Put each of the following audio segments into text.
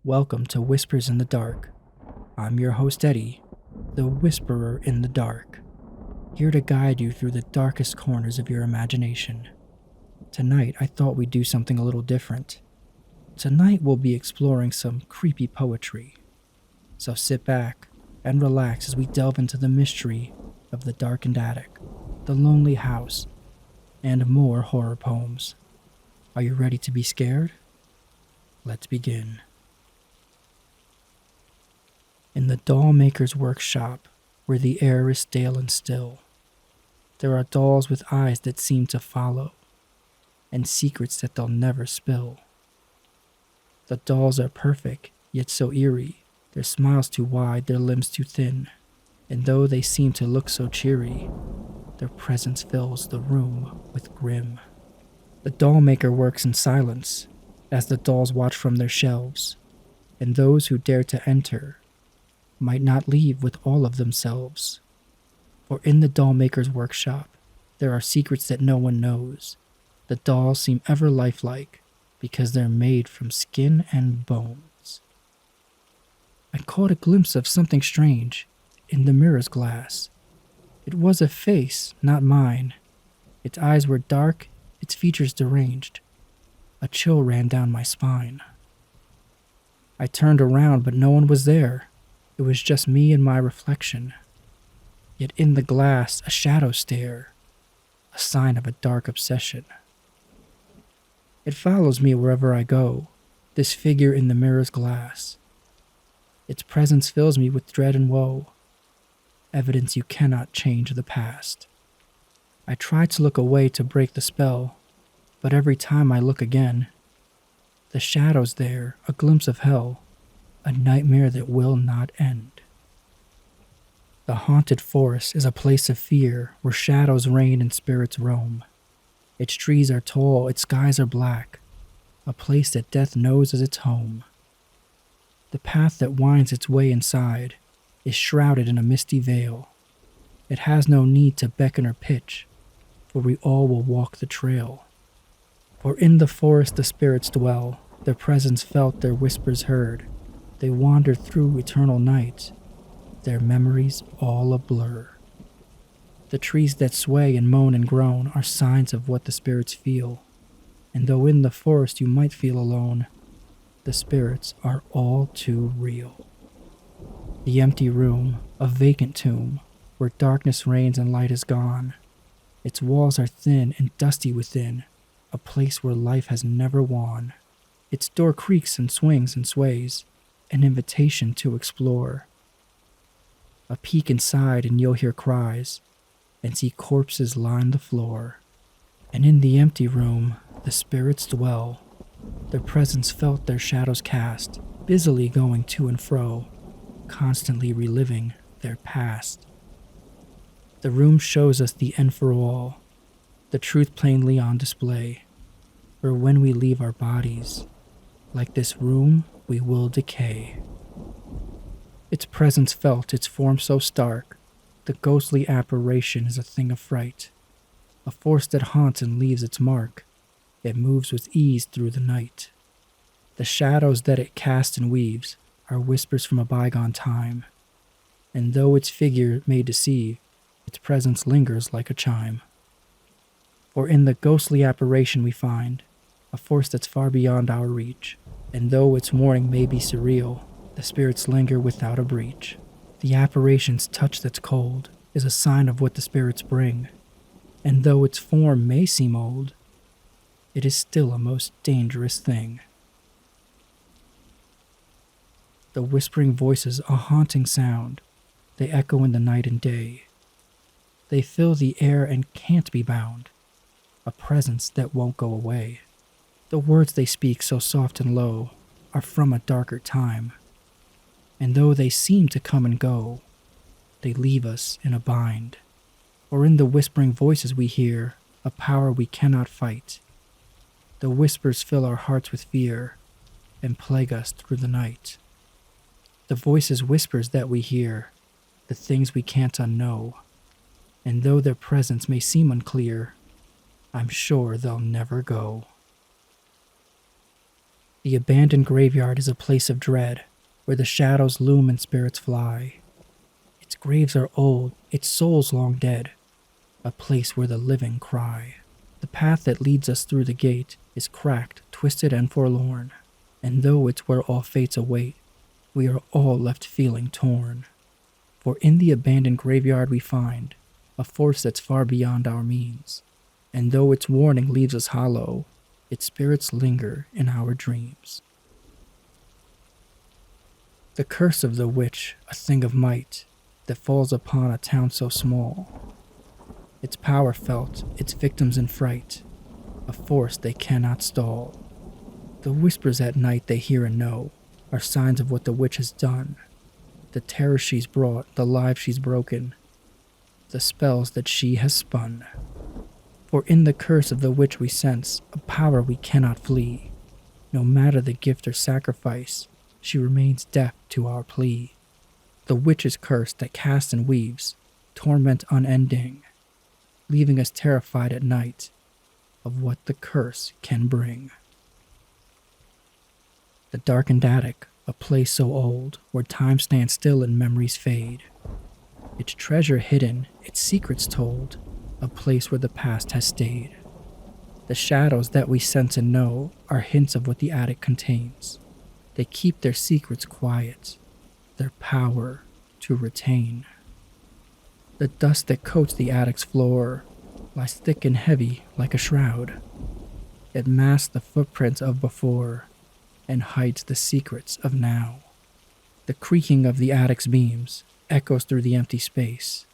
Welcome to Whispers in the Dark. I'm your host Eddy, the Whisperer in the Dark, here to guide you through the darkest corners of your imagination. Tonight I thought we'd do something a little different. Tonight we'll be exploring some creepy poetry. So sit back and relax as we delve into the mystery of the Darkened Attic, the Lonely House, and more horror poems. Are you ready to be scared? Let's begin. In the doll maker's workshop, where the air is stale and still, there are dolls with eyes that seem to follow, and secrets that they'll never spill. The dolls are perfect, yet so eerie, their smiles too wide, their limbs too thin, and though they seem to look so cheery, their presence fills the room with grim. The doll maker works in silence, as the dolls watch from their shelves, and those who dare to enter might not leave with all of themselves. For in the doll maker's workshop, there are secrets that no one knows. The dolls seem ever lifelike because they're made from skin and bones. I caught a glimpse of something strange in the mirror's glass. It was a face, not mine. Its eyes were dark, its features deranged. A chill ran down my spine. I turned around, but no one was there. It was just me and my reflection. Yet in the glass, a shadow stare, a sign of a dark obsession. It follows me wherever I go, this figure in the mirror's glass. Its presence fills me with dread and woe, evidence you cannot change the past. I try to look away to break the spell, but every time I look again, the shadow's there, a glimpse of hell, a nightmare that will not end. The haunted forest is a place of fear where shadows reign and spirits roam. Its trees are tall, its skies are black, a place that death knows as its home. The path that winds its way inside is shrouded in a misty veil. It has no need to beckon or pitch, for we all will walk the trail. For in the forest the spirits dwell, their presence felt, their whispers heard. They wander through eternal night, their memories all a blur. The trees that sway and moan and groan are signs of what the spirits feel, and though in the forest you might feel alone, the spirits are all too real. The empty room, a vacant tomb, where darkness reigns and light is gone. Its walls are thin and dusty within, a place where life has never won. Its door creaks and swings and sways, an invitation to explore. A peek inside and you'll hear cries and see corpses line the floor. And in the empty room, the spirits dwell, their presence felt, their shadows cast, busily going to and fro, constantly reliving their past. The room shows us the end for all, the truth plainly on display, for when we leave our bodies, like this room, we will decay. Its presence felt, its form so stark, the ghostly apparition is a thing of fright, a force that haunts and leaves its mark. It moves with ease through the night. The shadows that it casts and weaves are whispers from a bygone time, and though its figure may deceive, its presence lingers like a chime. For in the ghostly apparition we find a force that's far beyond our reach, and though its warning may be surreal, the spirits linger without a breach. The apparition's touch that's cold is a sign of what the spirits bring, and though its form may seem old, it is still a most dangerous thing. The whispering voices, a haunting sound, they echo in the night and day. They fill the air and can't be bound, a presence that won't go away. The words they speak, so soft and low, are from a darker time, and though they seem to come and go, they leave us in a bind. For in the whispering voices we hear a power we cannot fight. The whispers fill our hearts with fear and plague us through the night. The voices whispers that we hear, the things we can't unknow, and though their presence may seem unclear, I'm sure they'll never go. The abandoned graveyard is a place of dread, where the shadows loom and spirits fly. Its graves are old, its souls long dead, a place where the living cry. The path that leads us through the gate is cracked, twisted, and forlorn, and though it's where all fates await, we are all left feeling torn. For in the abandoned graveyard we find a force that's far beyond our means, and though its warning leaves us hollow, its spirits linger in our dreams. The curse of the witch, a thing of might, that falls upon a town so small. Its power felt, its victims in fright, a force they cannot stall. The whispers at night they hear and know are signs of what the witch has done. The terror she's brought, the lives she's broken, the spells that she has spun. For in the curse of the witch we sense a power we cannot flee. No matter the gift or sacrifice, she remains deaf to our plea. The witch's curse that casts and weaves, torment unending, leaving us terrified at night of what the curse can bring. The Darkened Attic, a place so old where time stands still and memories fade. Its treasure hidden, its secrets told, a place where the past has stayed. The shadows that we sense and know are hints of what the attic contains. They keep their secrets quiet, their power to retain. The dust that coats the attic's floor lies thick and heavy like a shroud. It masks the footprints of before and hides the secrets of now. The creaking of the attic's beams echoes through the empty space.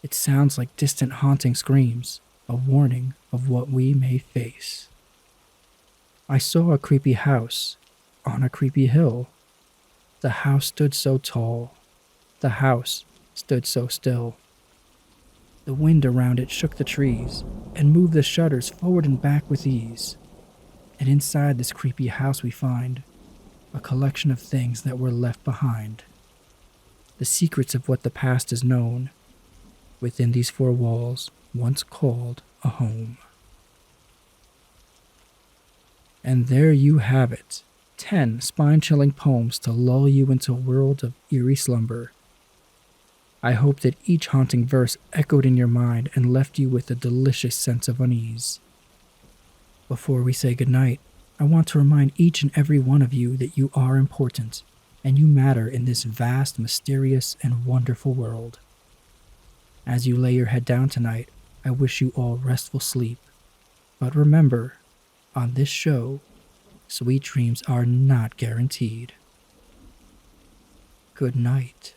It sounds like distant haunting screams, a warning of what we may face. I saw a creepy house on a creepy hill. The house stood so tall. The house stood so still. The wind around it shook the trees and moved the shutters forward and back with ease. And inside this creepy house we find a collection of things that were left behind. The secrets of what the past is known within these four walls once called a home. And there you have it, 10 spine-chilling poems to lull you into a world of eerie slumber. I hope that each haunting verse echoed in your mind and left you with a delicious sense of unease. Before we say goodnight, I want to remind each and every one of you that you are important and you matter in this vast, mysterious, and wonderful world. As you lay your head down tonight, I wish you all restful sleep. But remember, on this show, sweet dreams are not guaranteed. Good night.